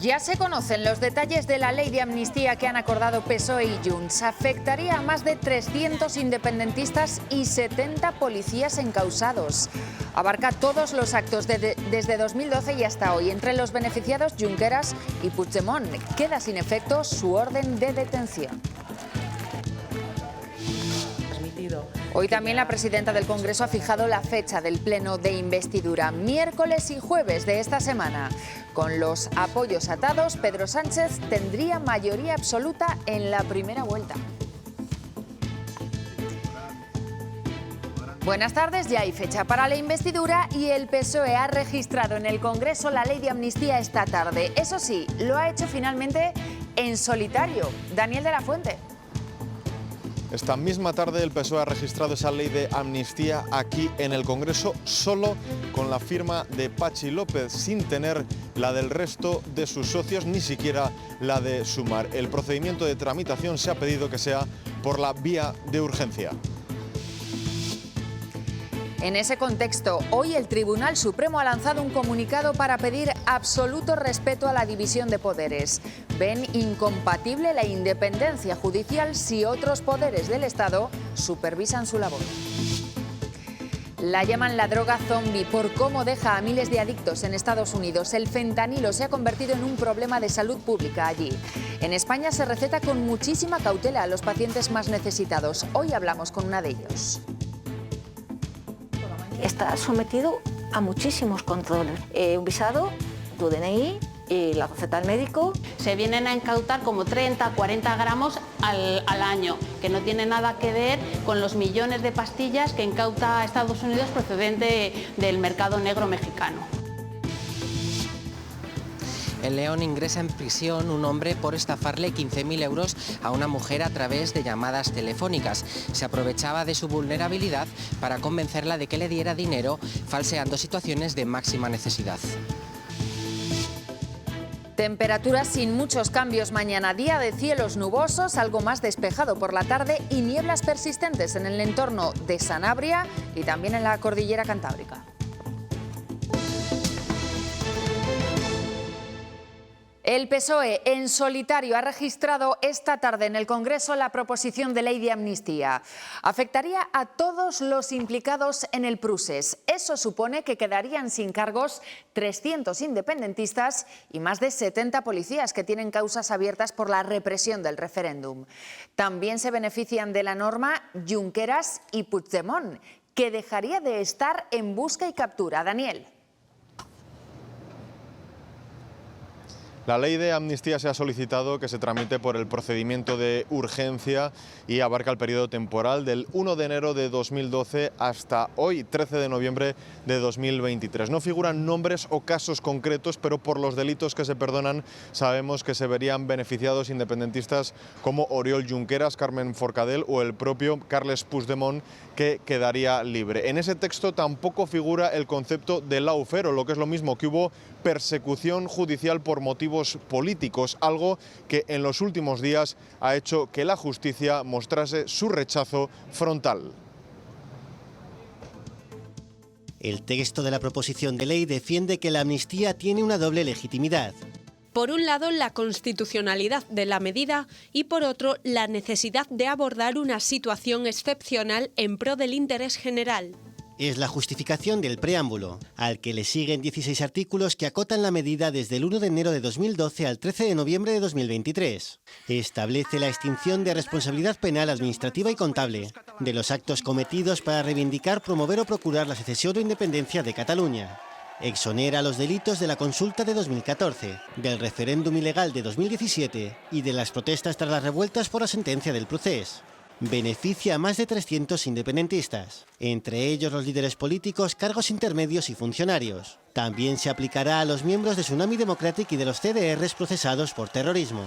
Ya se conocen los detalles de la ley de amnistía que han acordado PSOE y Junts. Afectaría a más de 300 independentistas y 70 policías encausados. Abarca todos los actos desde 2012 y hasta hoy. Entre los beneficiados, Junqueras y Puigdemont. Queda sin efecto su orden de detención. Hoy también la presidenta del Congreso ha fijado la fecha del pleno de investidura, miércoles y jueves de esta semana. Con los apoyos atados, Pedro Sánchez tendría mayoría absoluta en la primera vuelta. Buenas tardes, ya hay fecha para la investidura y el PSOE ha registrado en el Congreso la ley de amnistía esta tarde. Eso sí, lo ha hecho finalmente en solitario. Daniel de la Fuente. Esta misma tarde el PSOE ha registrado esa ley de amnistía aquí en el Congreso, solo con la firma de Patxi López, sin tener la del resto de sus socios, ni siquiera la de Sumar. El procedimiento de tramitación se ha pedido que sea por la vía de urgencia. En ese contexto, hoy el Tribunal Supremo ha lanzado un comunicado para pedir absoluto respeto a la división de poderes. Ven incompatible la independencia judicial si otros poderes del Estado supervisan su labor. La llaman la droga zombie por cómo deja a miles de adictos en Estados Unidos. El fentanilo se ha convertido en un problema de salud pública allí. En España se receta con muchísima cautela a los pacientes más necesitados. Hoy hablamos con una de ellos. Está sometido a muchísimos controles. Un visado, tu DNI y la receta del médico. Se vienen a incautar como 30, 40 gramos al año, que no tiene nada que ver con los millones de pastillas que incauta Estados Unidos procedente del mercado negro mexicano. En León ingresa en prisión un hombre por estafarle 15.000 euros a una mujer a través de llamadas telefónicas. Se aprovechaba de su vulnerabilidad para convencerla de que le diera dinero, falseando situaciones de máxima necesidad. Temperaturas sin muchos cambios mañana, día de cielos nubosos, algo más despejado por la tarde y nieblas persistentes en el entorno de Sanabria y también en la cordillera cantábrica. El PSOE en solitario ha registrado esta tarde en el Congreso la proposición de ley de amnistía. Afectaría a todos los implicados en el Prusés. Eso supone que quedarían sin cargos 300 independentistas y más de 70 policías que tienen causas abiertas por la represión del referéndum. También se benefician de la norma Junqueras y Puigdemont, que dejaría de estar en busca y captura. Daniel. La ley de amnistía se ha solicitado que se tramite por el procedimiento de urgencia y abarca el periodo temporal del 1 de enero de 2012 hasta hoy, 13 de noviembre de 2023. No figuran nombres o casos concretos, pero por los delitos que se perdonan sabemos que se verían beneficiados independentistas como Oriol Junqueras, Carmen Forcadell o el propio Carles Puigdemont, que quedaría libre. En ese texto tampoco figura el concepto de lawfare, o lo que es lo mismo, que hubo persecución judicial por motivos políticos, algo que en los últimos días ha hecho que la justicia mostrase su rechazo frontal. El texto de la proposición de ley defiende que la amnistía tiene una doble legitimidad. Por un lado, la constitucionalidad de la medida y por otro, la necesidad de abordar una situación excepcional en pro del interés general. Es la justificación del preámbulo, al que le siguen 16 artículos que acotan la medida desde el 1 de enero de 2012 al 13 de noviembre de 2023. Establece la extinción de responsabilidad penal administrativa y contable de los actos cometidos para reivindicar, promover o procurar la secesión o independencia de Cataluña. Exonera los delitos de la consulta de 2014, del referéndum ilegal de 2017 y de las protestas tras las revueltas por la sentencia del Procés. Beneficia a más de 300 independentistas, entre ellos los líderes políticos, cargos intermedios y funcionarios. También se aplicará a los miembros de Tsunami Democratic y de los CDRs procesados por terrorismo.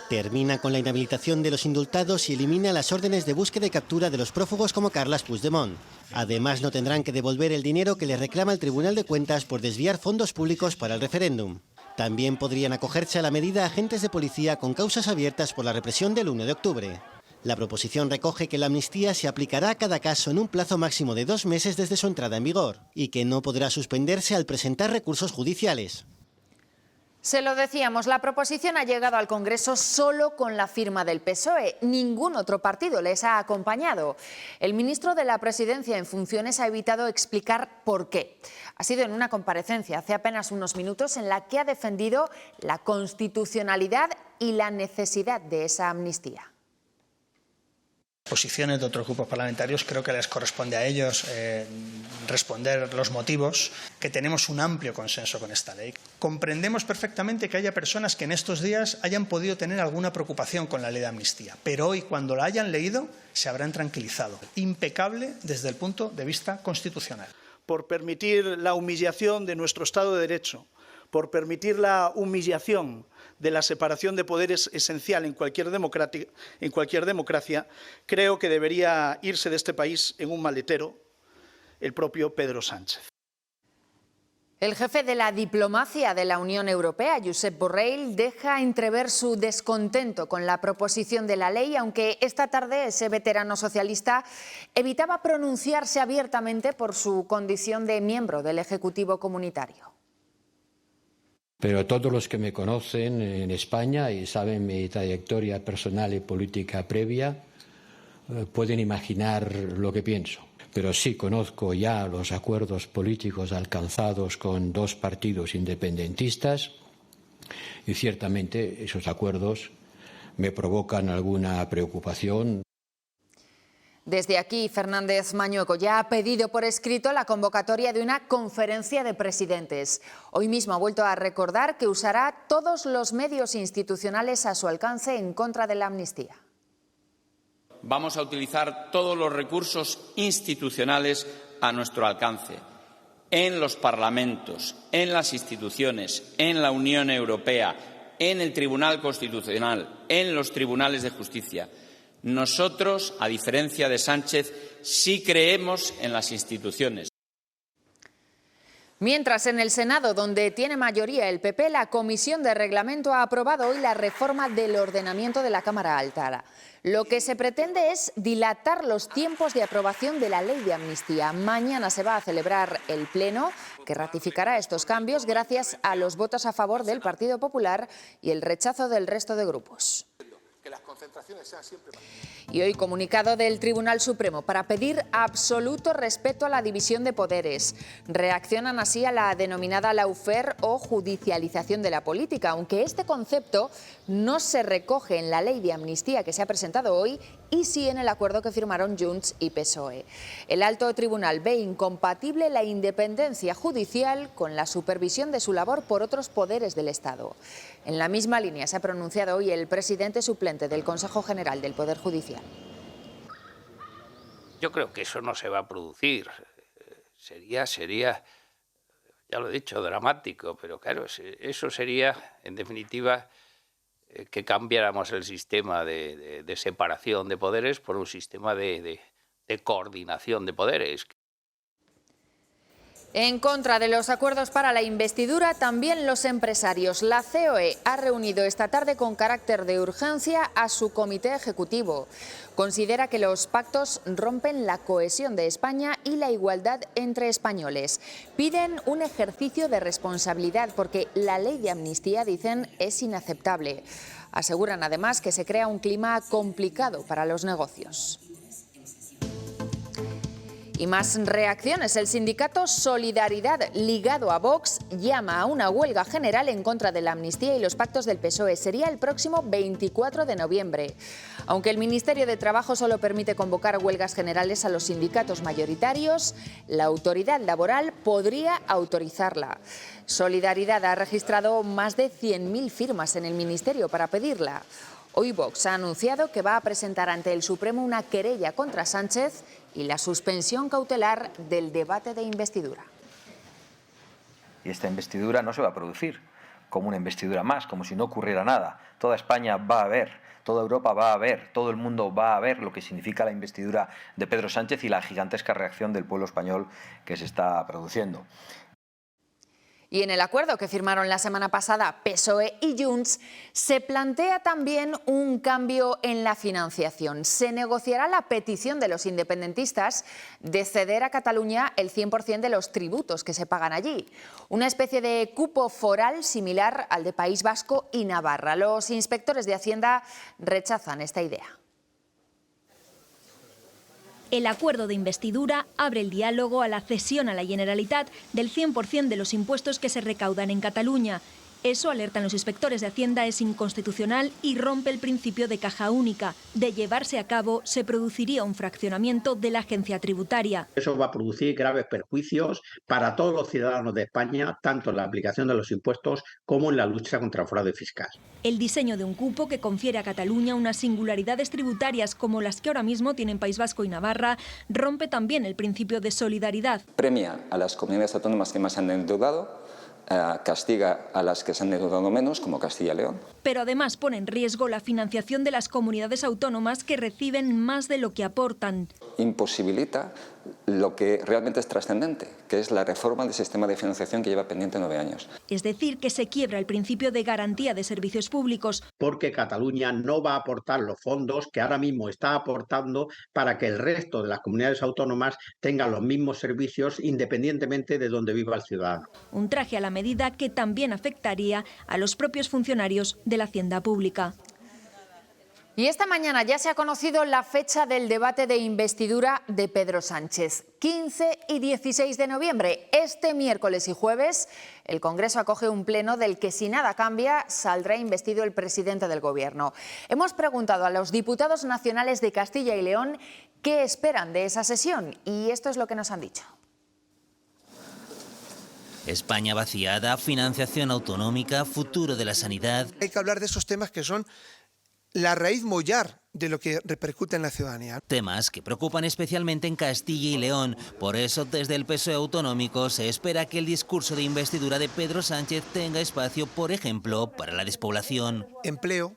Termina con la inhabilitación de los indultados y elimina las órdenes de búsqueda y captura de los prófugos como Carles Puigdemont. Además, no tendrán que devolver el dinero que les reclama el Tribunal de Cuentas por desviar fondos públicos para el referéndum. También podrían acogerse a la medida agentes de policía con causas abiertas por la represión del 1 de octubre. La proposición recoge que la amnistía se aplicará a cada caso en un plazo máximo de 2 meses desde su entrada en vigor y que no podrá suspenderse al presentar recursos judiciales. Se lo decíamos, la proposición ha llegado al Congreso solo con la firma del PSOE. Ningún otro partido les ha acompañado. El ministro de la Presidencia en funciones ha evitado explicar por qué. Ha sido en una comparecencia hace apenas unos minutos en la que ha defendido la constitucionalidad y la necesidad de esa amnistía. Posiciones de otros grupos parlamentarios, creo que les corresponde a ellos responder los motivos, que tenemos un amplio consenso con esta ley. Comprendemos perfectamente que haya personas que en estos días hayan podido tener alguna preocupación con la ley de amnistía, pero hoy, cuando la hayan leído, se habrán tranquilizado. Impecable desde el punto de vista constitucional. Por permitir la humillación de nuestro Estado de Derecho, por permitir la humillación de la separación de poderes esencial en cualquier democracia, creo que debería irse de este país en un maletero el propio Pedro Sánchez. El jefe de la diplomacia de la Unión Europea, Josep Borrell, deja entrever su descontento con la proposición de la ley, aunque esta tarde ese veterano socialista evitaba pronunciarse abiertamente por su condición de miembro del Ejecutivo Comunitario. Pero todos los que me conocen en España y saben mi trayectoria personal y política previa pueden imaginar lo que pienso. Pero sí conozco ya los acuerdos políticos alcanzados con dos partidos independentistas y ciertamente esos acuerdos me provocan alguna preocupación. Desde aquí, Fernández Mañueco ya ha pedido por escrito la convocatoria de una conferencia de presidentes. Hoy mismo ha vuelto a recordar que usará todos los medios institucionales a su alcance en contra de la amnistía. Vamos a utilizar todos los recursos institucionales a nuestro alcance, en los parlamentos, en las instituciones, en la Unión Europea, en el Tribunal Constitucional, en los tribunales de justicia. Nosotros, a diferencia de Sánchez, sí creemos en las instituciones. Mientras, en el Senado, donde tiene mayoría el PP, la Comisión de Reglamento ha aprobado hoy la reforma del ordenamiento de la Cámara Alta. Lo que se pretende es dilatar los tiempos de aprobación de la ley de amnistía. Mañana se va a celebrar el Pleno, que ratificará estos cambios gracias a los votos a favor del Partido Popular y el rechazo del resto de grupos. Y hoy comunicado del Tribunal Supremo para pedir absoluto respeto a la división de poderes. Reaccionan así a la denominada lawfare o judicialización de la política, aunque este concepto no se recoge en la ley de amnistía que se ha presentado hoy y sí en el acuerdo que firmaron Junts y PSOE. El alto tribunal ve incompatible la independencia judicial con la supervisión de su labor por otros poderes del Estado. En la misma línea se ha pronunciado hoy el presidente suplente del Consejo General del Poder Judicial. Yo creo que eso no se va a producir. Sería, ya lo he dicho, dramático, pero claro, eso sería, en definitiva, que cambiáramos el sistema de separación de poderes por un sistema de coordinación de poderes. En contra de los acuerdos para la investidura, también los empresarios. La COE ha reunido esta tarde con carácter de urgencia a su comité ejecutivo. Considera que los pactos rompen la cohesión de España y la igualdad entre españoles. Piden un ejercicio de responsabilidad porque la ley de amnistía, dicen, es inaceptable. Aseguran además que se crea un clima complicado para los negocios. Y más reacciones. El sindicato Solidaridad, ligado a Vox, llama a una huelga general en contra de la amnistía y los pactos del PSOE. Sería el próximo 24 de noviembre. Aunque el Ministerio de Trabajo solo permite convocar huelgas generales a los sindicatos mayoritarios, la autoridad laboral podría autorizarla. Solidaridad ha registrado más de 100.000 firmas en el Ministerio para pedirla. Hoy Vox ha anunciado que va a presentar ante el Supremo una querella contra Sánchez y la suspensión cautelar del debate de investidura. Y esta investidura no se va a producir como una investidura más, como si no ocurriera nada. Toda España va a ver, toda Europa va a ver, todo el mundo va a ver lo que significa la investidura de Pedro Sánchez y la gigantesca reacción del pueblo español que se está produciendo. Y en el acuerdo que firmaron la semana pasada PSOE y Junts, se plantea también un cambio en la financiación. Se negociará la petición de los independentistas de ceder a Cataluña el 100% de los tributos que se pagan allí. Una especie de cupo foral similar al de País Vasco y Navarra. Los inspectores de Hacienda rechazan esta idea. El acuerdo de investidura abre el diálogo a la cesión a la Generalitat del 100% de los impuestos que se recaudan en Cataluña. Eso, alertan los inspectores de Hacienda, es inconstitucional y rompe el principio de caja única. De llevarse a cabo, se produciría un fraccionamiento de la agencia tributaria. Eso va a producir graves perjuicios para todos los ciudadanos de España, tanto en la aplicación de los impuestos como en la lucha contra el fraude fiscal. El diseño de un cupo que confiere a Cataluña unas singularidades tributarias como las que ahora mismo tienen País Vasco y Navarra, rompe también el principio de solidaridad. Premia a las comunidades autónomas que más han endeudado, castiga a las que se han endeudado menos, como Castilla y León. Pero además pone en riesgo la financiación de las comunidades autónomas que reciben más de lo que aportan. Imposibilita lo que realmente es trascendente, que es la reforma del sistema de financiación que lleva pendiente 9 años. Es decir, que se quiebra el principio de garantía de servicios públicos. Porque Cataluña no va a aportar los fondos que ahora mismo está aportando para que el resto de las comunidades autónomas tengan los mismos servicios independientemente de donde viva el ciudadano. Un traje a la medida que también afectaría a los propios funcionarios de la Hacienda Pública. Y esta mañana ya se ha conocido la fecha del debate de investidura de Pedro Sánchez. 15 y 16 de noviembre. Este miércoles y jueves, el Congreso acoge un pleno del que, si nada cambia, saldrá investido el presidente del Gobierno. Hemos preguntado a los diputados nacionales de Castilla y León qué esperan de esa sesión y esto es lo que nos han dicho. España vaciada, financiación autonómica, futuro de la sanidad. Hay que hablar de esos temas que son la raíz mollar de lo que repercute en la ciudadanía. Temas que preocupan especialmente en Castilla y León. Por eso, desde el PSOE autonómico se espera que el discurso de investidura de Pedro Sánchez tenga espacio, por ejemplo, para la despoblación. Empleo,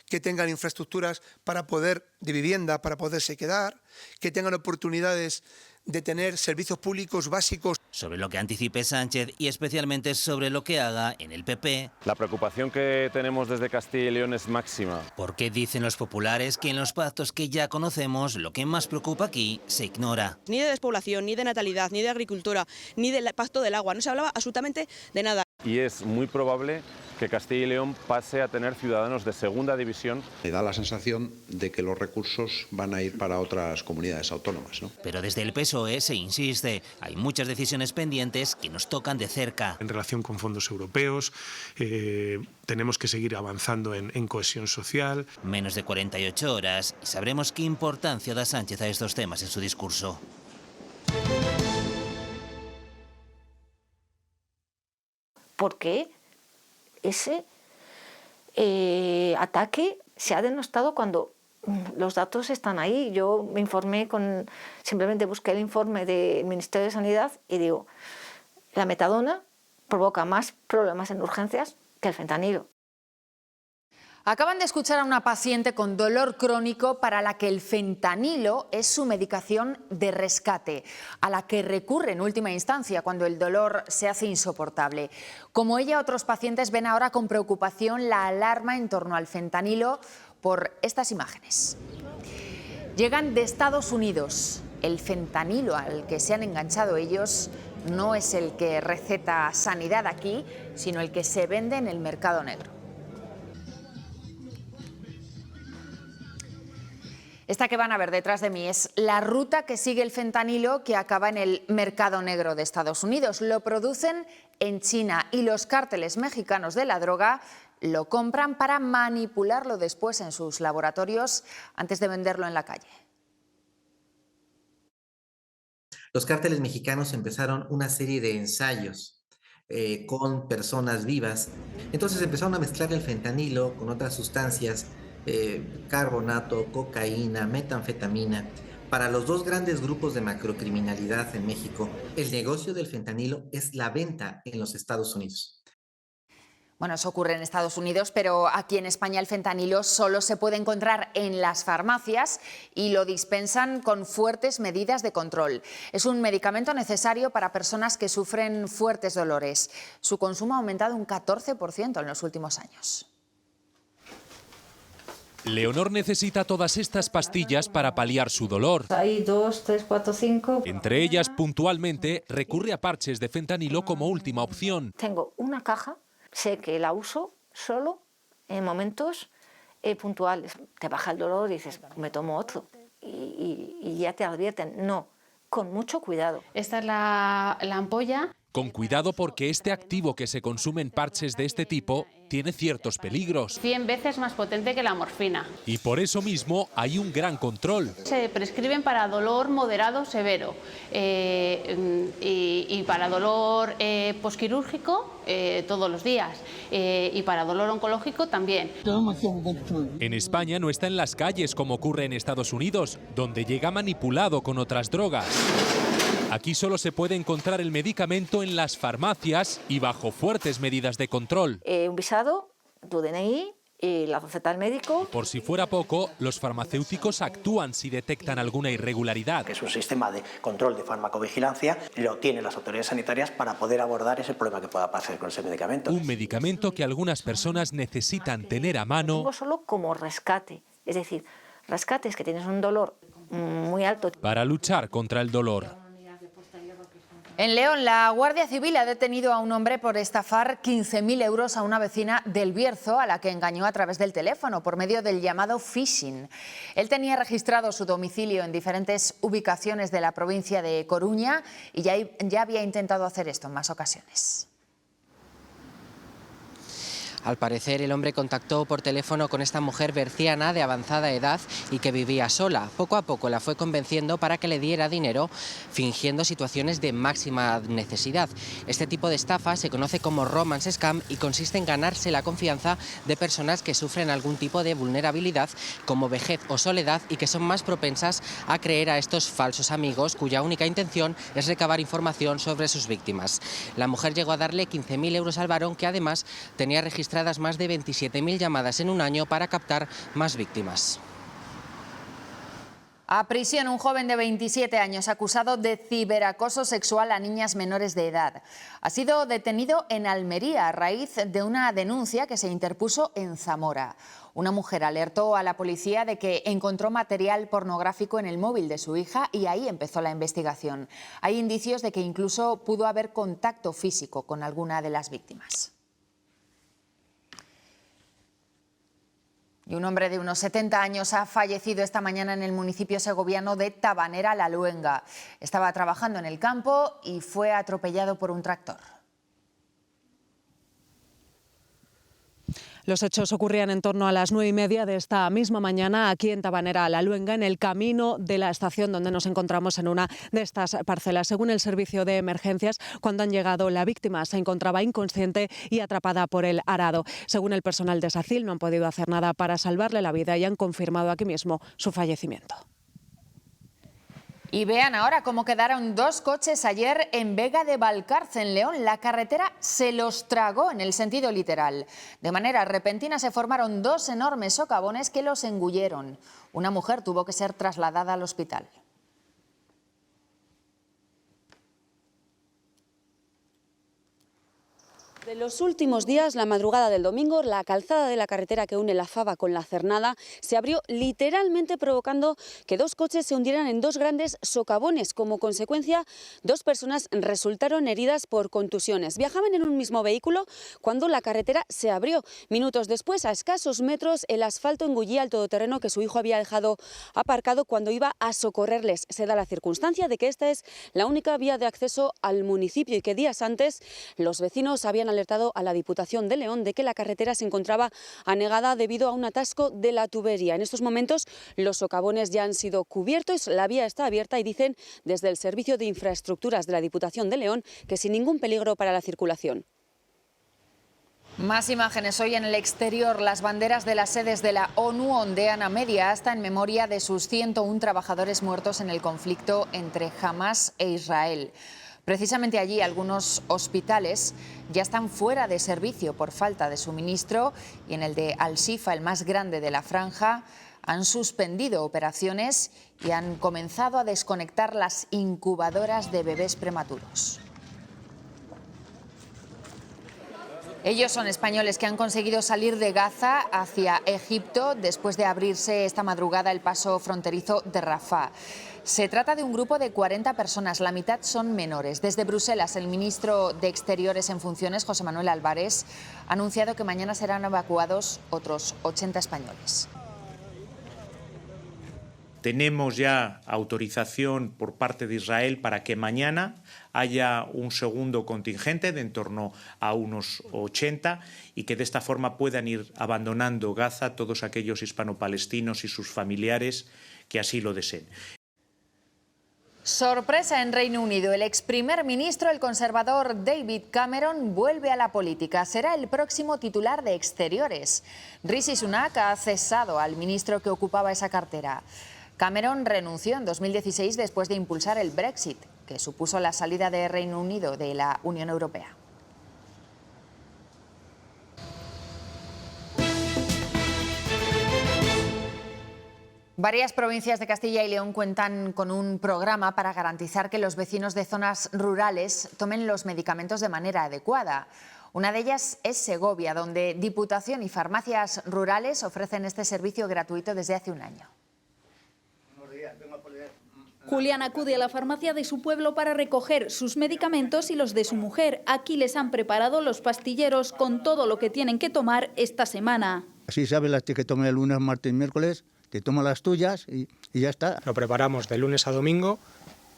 que tengan infraestructuras de vivienda para poderse quedar, que tengan oportunidades de tener servicios públicos básicos. Sobre lo que anticipe Sánchez y especialmente sobre lo que haga en el PP. La preocupación que tenemos desde Castilla y León es máxima. Porque dicen los populares que en los pactos que ya conocemos, lo que más preocupa aquí se ignora. Ni de despoblación, ni de natalidad, ni de agricultura, ni del pacto del agua. No se hablaba absolutamente de nada. Y es muy probable que Castilla y León pase a tener ciudadanos de segunda división. Me da la sensación de que los recursos van a ir para otras comunidades autónomas, ¿no? Pero desde el PSOE se insiste, hay muchas decisiones pendientes que nos tocan de cerca. En relación con fondos europeos, tenemos que seguir avanzando en cohesión social. Menos de 48 horas y sabremos qué importancia da Sánchez a estos temas en su discurso. ¿Por qué ese ataque se ha denostado cuando los datos están ahí? Yo me informé simplemente busqué el informe del Ministerio de Sanidad y digo, la metadona provoca más problemas en urgencias que el fentanilo. Acaban de escuchar a una paciente con dolor crónico para la que el fentanilo es su medicación de rescate, a la que recurre en última instancia cuando el dolor se hace insoportable. Como ella, otros pacientes ven ahora con preocupación la alarma en torno al fentanilo por estas imágenes. Llegan de Estados Unidos. El fentanilo al que se han enganchado ellos no es el que receta Sanidad aquí, sino el que se vende en el mercado negro. Esta que van a ver detrás de mí es la ruta que sigue el fentanilo que acaba en el mercado negro de Estados Unidos. Lo producen en China y los cárteles mexicanos de la droga lo compran para manipularlo después en sus laboratorios antes de venderlo en la calle. Los cárteles mexicanos empezaron una serie de ensayos con personas vivas. Entonces empezaron a mezclar el fentanilo con otras sustancias, carbonato, cocaína, metanfetamina. Para los dos grandes grupos de macrocriminalidad en México, el negocio del fentanilo es la venta en los Estados Unidos. Bueno, eso ocurre en Estados Unidos, pero aquí en España el fentanilo solo se puede encontrar en las farmacias y lo dispensan con fuertes medidas de control. Es un medicamento necesario para personas que sufren fuertes dolores. Su consumo ha aumentado un 14% en los últimos años. Leonor necesita todas estas pastillas para paliar su dolor. Hay 2, 3, 4, 5. Entre ellas, puntualmente, recurre a parches de fentanilo como última opción. Tengo una caja, sé que la uso solo en momentos puntuales. Te baja el dolor y dices, me tomo otro. Y ya te advierten, no, con mucho cuidado. Esta es la ampolla. Con cuidado porque este activo que se consume en parches de este tipo tiene ciertos peligros. 100 veces más potente que la morfina. Y por eso mismo hay un gran control. Se prescriben para dolor moderado severo y para dolor posquirúrgico todos los días y para dolor oncológico también. En España no está en las calles como ocurre en Estados Unidos, donde llega manipulado con otras drogas. Aquí solo se puede encontrar el medicamento en las farmacias y bajo fuertes medidas de control. Un visado, tu DNI y la receta del médico. Por si fuera poco, los farmacéuticos actúan si detectan alguna irregularidad. Que es un sistema de control de farmacovigilancia, lo tienen las autoridades sanitarias para poder abordar ese problema que pueda aparecer con ese medicamento. Un medicamento que algunas personas necesitan tener a mano. Tengo solo como rescate, es decir, rescate es que tienes un dolor muy alto. Para luchar contra el dolor. En León, la Guardia Civil ha detenido a un hombre por estafar 15.000 euros a una vecina del Bierzo, a la que engañó a través del teléfono por medio del llamado phishing. Él tenía registrado su domicilio en diferentes ubicaciones de la provincia de Coruña y ya había intentado hacer esto en más ocasiones. Al parecer, el hombre contactó por teléfono con esta mujer berciana de avanzada edad y que vivía sola. Poco a poco la fue convenciendo para que le diera dinero, fingiendo situaciones de máxima necesidad. Este tipo de estafa se conoce como romance scam y consiste en ganarse la confianza de personas que sufren algún tipo de vulnerabilidad, como vejez o soledad, y que son más propensas a creer a estos falsos amigos, cuya única intención es recabar información sobre sus víctimas. La mujer llegó a darle 15.000 euros al varón, que además tenía registradas más de 27.000 llamadas en un año para captar más víctimas. A prisión un joven de 27 años acusado de ciberacoso sexual a niñas menores de edad. Ha sido detenido en Almería a raíz de una denuncia que se interpuso en Zamora. Una mujer alertó a la policía de que encontró material pornográfico en el móvil de su hija y ahí empezó la investigación. Hay indicios de que incluso pudo haber contacto físico con alguna de las víctimas. Y un hombre de unos 70 años ha fallecido esta mañana en el municipio segoviano de Tabanera la Luenga. Estaba trabajando en el campo y fue atropellado por un tractor. Los hechos ocurrían en torno a las 9:30 de esta misma mañana aquí en Tabanera la Luenga, en el camino de la estación donde nos encontramos en una de estas parcelas. Según el servicio de emergencias, cuando han llegado, la víctima se encontraba inconsciente y atrapada por el arado. Según el personal de SACIL, no han podido hacer nada para salvarle la vida y han confirmado aquí mismo su fallecimiento. Y vean ahora cómo quedaron dos coches ayer en Vega de Valcarce, en León. La carretera se los tragó en el sentido literal. De manera repentina se formaron dos enormes socavones que los engulleron. Una mujer tuvo que ser trasladada al hospital. De los últimos días, la madrugada del domingo, la calzada de la carretera que une la Fava con la Cernada se abrió literalmente, provocando que dos coches se hundieran en dos grandes socavones. Como consecuencia, dos personas resultaron heridas por contusiones. Viajaban en un mismo vehículo cuando la carretera se abrió. Minutos después, a escasos metros, el asfalto engullía el todoterreno que su hijo había dejado aparcado cuando iba a socorrerles. Se da la circunstancia de que esta es la única vía de acceso al municipio y que días antes los vecinos habían alertado a la Diputación de León de que la carretera se encontraba anegada debido a un atasco de la tubería. En estos momentos los socavones ya han sido cubiertos, la vía está abierta y dicen desde el Servicio de Infraestructuras de la Diputación de León que sin ningún peligro para la circulación. Más imágenes. Hoy en el exterior, las banderas de las sedes de la ONU ondean a media asta en memoria de sus 101 trabajadores muertos en el conflicto entre Hamás e Israel. Precisamente allí algunos hospitales ya están fuera de servicio por falta de suministro y en el de Al-Shifa, el más grande de la franja, han suspendido operaciones y han comenzado a desconectar las incubadoras de bebés prematuros. Ellos son españoles que han conseguido salir de Gaza hacia Egipto después de abrirse esta madrugada el paso fronterizo de Rafah. Se trata de un grupo de 40 personas, la mitad son menores. Desde Bruselas, el ministro de Exteriores en funciones, José Manuel Álvarez, ha anunciado que mañana serán evacuados otros 80 españoles. Tenemos ya autorización por parte de Israel para que mañana haya un segundo contingente de en torno a unos 80 y que de esta forma puedan ir abandonando Gaza todos aquellos hispano-palestinos y sus familiares que así lo deseen. Sorpresa en Reino Unido. El ex primer ministro, el conservador David Cameron, vuelve a la política. Será el próximo titular de Exteriores. Rishi Sunak ha cesado al ministro que ocupaba esa cartera. Cameron renunció en 2016 después de impulsar el Brexit, que supuso la salida de Reino Unido de la Unión Europea. Varias provincias de Castilla y León cuentan con un programa para garantizar que los vecinos de zonas rurales tomen los medicamentos de manera adecuada. Una de ellas es Segovia, donde Diputación y farmacias rurales ofrecen este servicio gratuito desde hace un año. Julián acude a la farmacia de su pueblo para recoger sus medicamentos y los de su mujer. Aquí les han preparado los pastilleros con todo lo que tienen que tomar esta semana. Así sabes las que tomé el lunes, martes y miércoles, te tomas las tuyas y ya está. Lo preparamos de lunes a domingo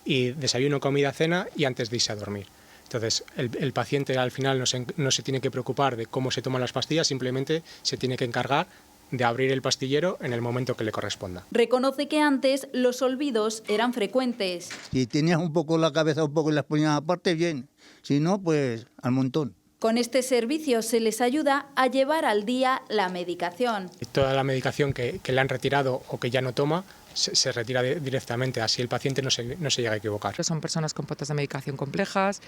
y desayuno, comida, cena y antes de irse a dormir. Entonces el paciente al final no se tiene que preocupar de cómo se toman las pastillas, simplemente se tiene que encargar de abrir el pastillero en el momento que le corresponda. Reconoce que antes los olvidos eran frecuentes. Si tenías un poco la cabeza un poco y las ponías aparte, bien. Si no, pues al montón. Con este servicio se les ayuda a llevar al día la medicación. Toda la medicación que le han retirado o que ya no toma se retira directamente, así el paciente no se llega a equivocar. Son personas con pautas de medicación complejas,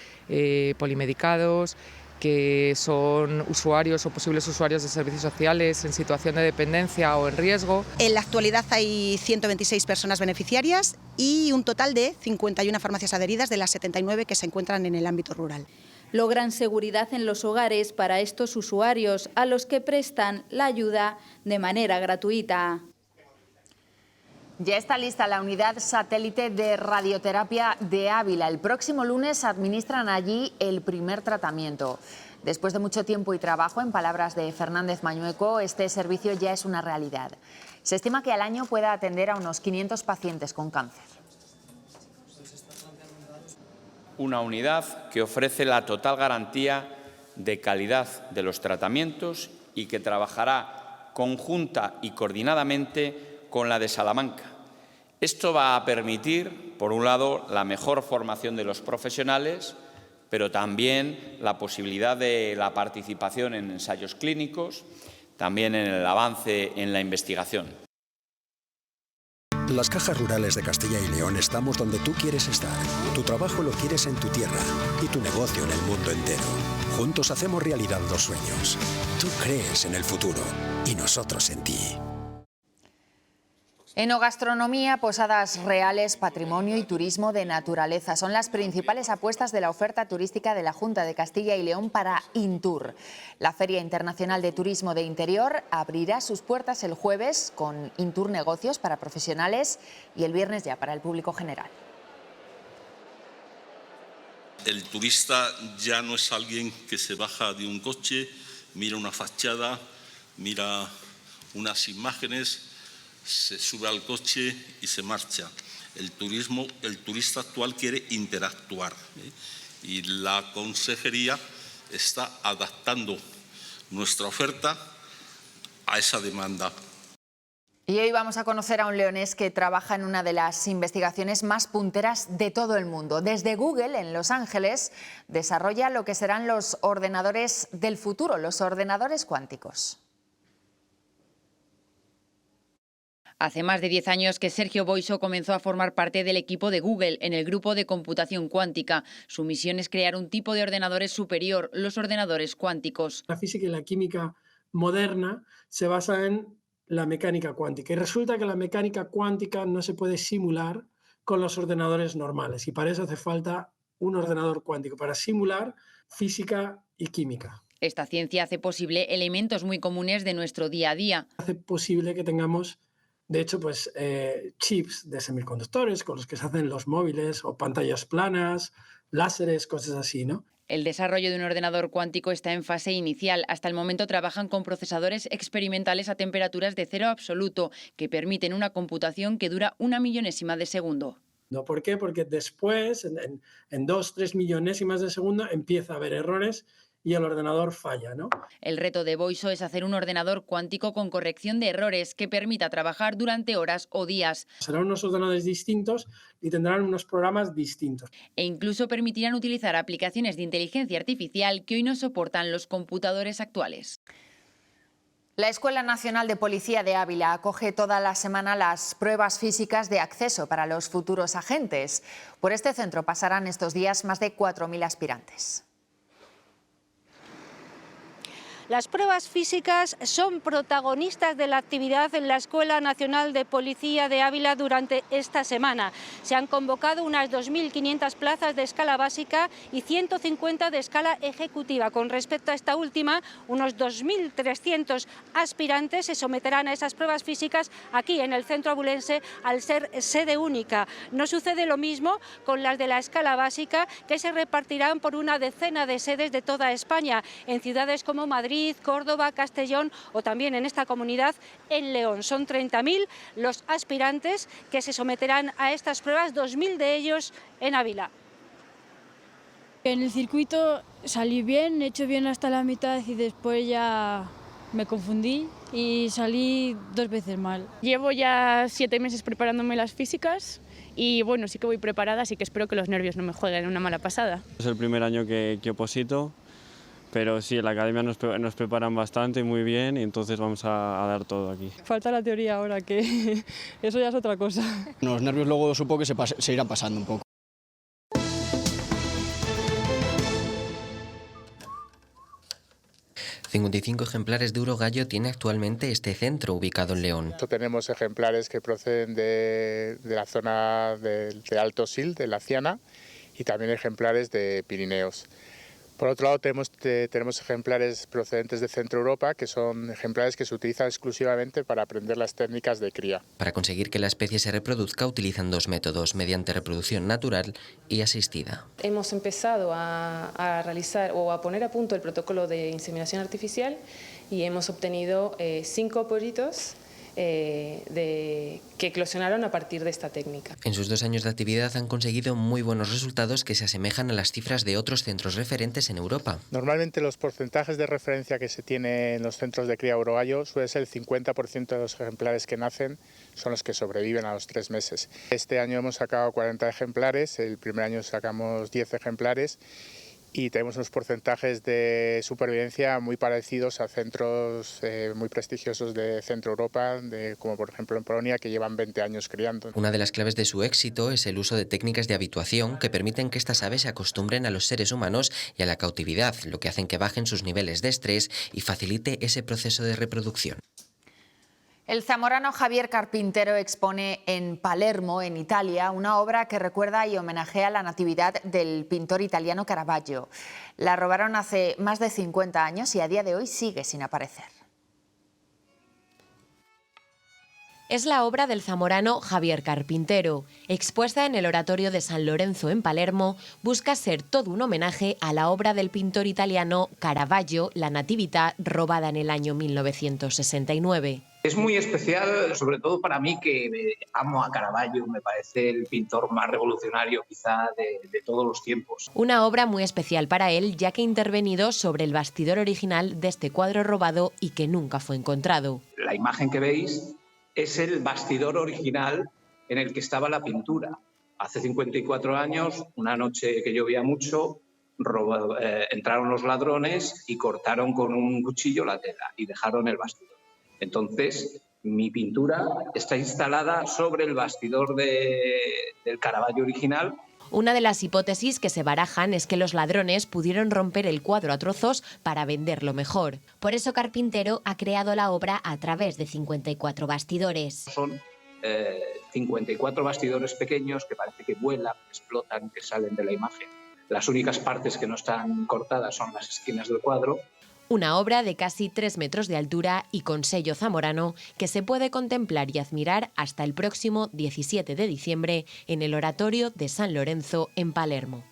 polimedicados, que son usuarios o posibles usuarios de servicios sociales en situación de dependencia o en riesgo. En la actualidad hay 126 personas beneficiarias y un total de 51 farmacias adheridas de las 79 que se encuentran en el ámbito rural. Logran seguridad en los hogares para estos usuarios, a los que prestan la ayuda de manera gratuita. Ya está lista la unidad satélite de radioterapia de Ávila. El próximo lunes administran allí el primer tratamiento. Después de mucho tiempo y trabajo, en palabras de Fernández Mañueco, este servicio ya es una realidad. Se estima que al año pueda atender a unos 500 pacientes con cáncer. Una unidad que ofrece la total garantía de calidad de los tratamientos y que trabajará conjunta y coordinadamente con la de Salamanca. Esto va a permitir, por un lado, la mejor formación de los profesionales, pero también la posibilidad de la participación en ensayos clínicos, también en el avance en la investigación. Las Cajas Rurales de Castilla y León estamos donde tú quieres estar. Tu trabajo lo quieres en tu tierra y tu negocio en el mundo entero. Juntos hacemos realidad los sueños. Tú crees en el futuro y nosotros en ti. Enogastronomía, posadas reales, patrimonio y turismo de naturaleza son las principales apuestas de la oferta turística de la Junta de Castilla y León para Intur. La Feria Internacional de Turismo de Interior abrirá sus puertas el jueves con Intur Negocios para profesionales y el viernes ya para el público general. El turista ya no es alguien que se baja de un coche, mira una fachada, mira unas imágenes, se sube al coche y se marcha. El turista actual quiere interactuar, y la consejería está adaptando nuestra oferta a esa demanda. Y hoy vamos a conocer a un leonés que trabaja en una de las investigaciones más punteras de todo el mundo. Desde Google, en Los Ángeles, desarrolla lo que serán los ordenadores del futuro, los ordenadores cuánticos. Hace más de 10 años que Sergio Boixo comenzó a formar parte del equipo de Google en el grupo de computación cuántica. Su misión es crear un tipo de ordenadores superior, los ordenadores cuánticos. La física y la química moderna se basa en la mecánica cuántica y resulta que la mecánica cuántica no se puede simular con los ordenadores normales y para eso hace falta un ordenador cuántico, para simular física y química. Esta ciencia hace posible elementos muy comunes de nuestro día a día. Hace posible que tengamos, de hecho, chips de semiconductores con los que se hacen los móviles o pantallas planas, láseres, cosas así, ¿no? El desarrollo de un ordenador cuántico está en fase inicial. Hasta el momento trabajan con procesadores experimentales a temperaturas de cero absoluto que permiten una computación que dura 1 millonésima de segundo. ¿No? ¿Por qué? Porque después, en 2-3 millonésimas de segundo, empieza a haber errores y el ordenador falla, ¿no? El reto de Boixo es hacer un ordenador cuántico con corrección de errores que permita trabajar durante horas o días. Serán unos ordenadores distintos y tendrán unos programas distintos. E incluso permitirán utilizar aplicaciones de inteligencia artificial que hoy no soportan los computadores actuales. La Escuela Nacional de Policía de Ávila acoge toda la semana las pruebas físicas de acceso para los futuros agentes. Por este centro pasarán estos días más de 4.000 aspirantes. Las pruebas físicas son protagonistas de la actividad en la Escuela Nacional de Policía de Ávila durante esta semana. Se han convocado unas 2.500 plazas de escala básica y 150 de escala ejecutiva. Con respecto a esta última, unos 2.300 aspirantes se someterán a esas pruebas físicas aquí en el centro abulense al ser sede única. No sucede lo mismo con las de la escala básica, que se repartirán por una decena de sedes de toda España, en ciudades como Madrid, Córdoba, Castellón o también en esta comunidad en León. Son 30.000 los aspirantes que se someterán a estas pruebas, 2.000 de ellos en Ávila. En el circuito salí bien, he hecho bien hasta la mitad y después ya me confundí y salí 2 veces mal. Llevo ya 7 meses preparándome las físicas y bueno, sí que voy preparada, así que espero que los nervios no me jueguen una mala pasada. Es el primer año que oposito. Pero sí, en la academia nos preparan bastante y muy bien y entonces vamos a dar todo aquí. Falta la teoría ahora, que eso ya es otra cosa. Los nervios luego supongo que se irán pasando un poco. ...55 ejemplares de urogallo tiene actualmente este centro ubicado en León. Tenemos ejemplares que proceden de la zona de Alto Sil, de la Ciana, y también ejemplares de Pirineos. Por otro lado, tenemos ejemplares procedentes de Centro Europa, que son ejemplares que se utilizan exclusivamente para aprender las técnicas de cría. Para conseguir que la especie se reproduzca utilizan 2 métodos, mediante reproducción natural y asistida. Hemos empezado a realizar o a poner a punto el protocolo de inseminación artificial y hemos obtenido 5 pollitos que eclosionaron a partir de esta técnica. En sus 2 años de actividad han conseguido muy buenos resultados que se asemejan a las cifras de otros centros referentes en Europa. Normalmente los porcentajes de referencia que se tiene en los centros de cría urogallo suele ser el 50% de los ejemplares que nacen son los que sobreviven a los 3 meses. Este año hemos sacado 40 ejemplares, el primer año sacamos 10 ejemplares y tenemos unos porcentajes de supervivencia muy parecidos a centros muy prestigiosos de Centro Europa, como por ejemplo en Polonia, que llevan 20 años criando. Una de las claves de su éxito es el uso de técnicas de habituación que permiten que estas aves se acostumbren a los seres humanos y a la cautividad, lo que hacen que bajen sus niveles de estrés y facilite ese proceso de reproducción. El zamorano Javier Carpintero expone en Palermo, en Italia, una obra que recuerda y homenajea la natividad del pintor italiano Caravaggio. La robaron hace más de 50 años y a día de hoy sigue sin aparecer. Es la obra del zamorano Javier Carpintero. Expuesta en el Oratorio de San Lorenzo en Palermo, busca ser todo un homenaje a la obra del pintor italiano Caravaggio, La Natività, robada en el año 1969. Es muy especial, sobre todo para mí, que amo a Caravaggio, me parece el pintor más revolucionario quizá de todos los tiempos. Una obra muy especial para él, ya que ha intervenido sobre el bastidor original de este cuadro robado y que nunca fue encontrado. La imagen que veis es el bastidor original en el que estaba la pintura. Hace 54 años, una noche que llovía mucho, entraron los ladrones y cortaron con un cuchillo la tela y dejaron el bastidor. Entonces, Mi pintura está instalada sobre el bastidor del Caravaggio original. Una de las hipótesis que se barajan es que los ladrones pudieron romper el cuadro a trozos para venderlo mejor. Por eso Carpintero ha creado la obra a través de 54 bastidores. Son 54 bastidores pequeños que parece que vuelan, que explotan, que salen de la imagen. Las únicas partes que no están cortadas son las esquinas del cuadro. Una obra de casi 3 metros de altura y con sello zamorano que se puede contemplar y admirar hasta el próximo 17 de diciembre en el Oratorio de San Lorenzo en Palermo.